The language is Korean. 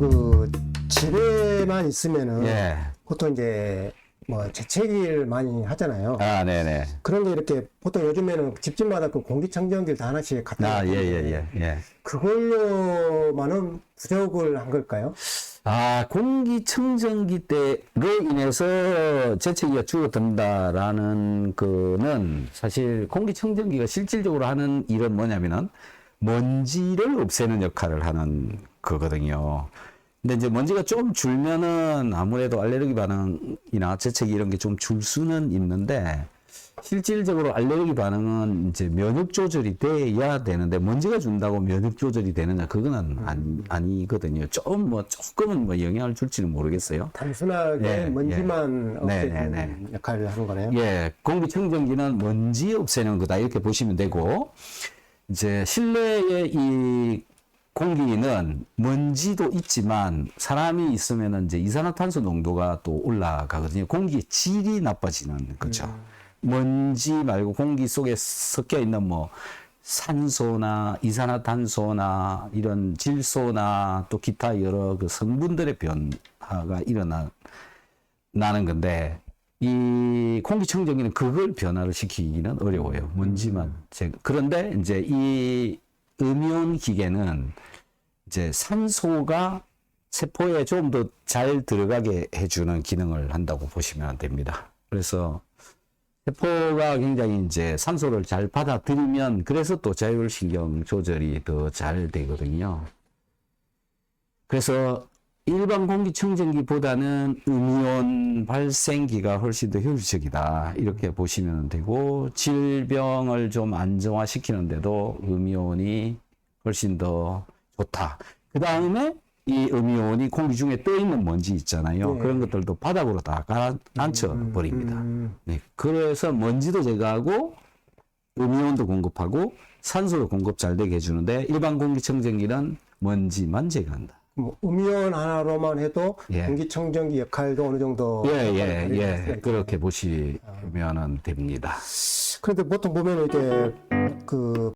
그 집에만 있으면은 예. 보통 이제 뭐 재채기를 많이 하잖아요. 아, 네네. 그런데 이렇게 보통 요즘에는 집집마다 그 공기청정기를 다 하나씩 갖다 아, 예, 놓는데 예, 예, 예. 그걸로만은 부족을 한 걸까요? 아, 공기청정기 때로 인해서 재채기가 줄어든다라는 거는 사실 공기청정기가 실질적으로 하는 일은 뭐냐면은 먼지를 없애는 역할을 하는 거거든요. 근데 이제 먼지가 좀 줄면은 아무래도 알레르기 반응이나 재채기 이런 게 좀 줄 수는 있는데 실질적으로 알레르기 반응은 이제 면역 조절이 돼야 되는데 먼지가 준다고 면역 조절이 되느냐 그거는 아니거든요. 조금은 뭐 영향을 줄지는 모르겠어요. 단순하게 예, 먼지만 예. 없애주는 네. 역할을 하는 거네요. 예, 공기청정기는 먼지 없애는 거다 이렇게 보시면 되고 이제 실내의 이 공기는 먼지도 있지만 사람이 있으면 이제 이산화탄소 농도가 또 올라가거든요. 공기의 질이 나빠지는 거죠. 먼지 말고 공기 속에 섞여 있는 뭐 산소나 이산화탄소나 이런 질소나 또 기타 여러 그 성분들의 변화가 나는 건데 이 공기청정기는 그걸 변화를 시키기는 어려워요. 먼지만. 그런데 이제 이 음이온 기계는 이제 산소가 세포에 좀 더 잘 들어가게 해주는 기능을 한다고 보시면 됩니다. 그래서 세포가 굉장히 이제 산소를 잘 받아들이면 그래서 또 자율신경 조절이 더 잘 되거든요. 그래서 일반 공기청정기보다는 음이온 발생기가 훨씬 더 효율적이다. 이렇게 보시면 되고 질병을 좀 안정화시키는데도 음이온이 훨씬 더 좋다. 그 다음에 이 음이온이 공기 중에 떠 있는 먼지 있잖아요. 네. 그런 것들도 바닥으로 다 가라앉혀 버립니다. 네. 그래서 먼지도 제거하고 음이온도 공급하고 산소도 공급 잘 되게 해주는데 일반 공기청정기는 먼지만 제거한다. 뭐 음이온 하나로만 해도 예. 공기청정기 역할도 어느 정도 예. 그렇게 보시면은 됩니다. 그런데 보통 보면 이게 그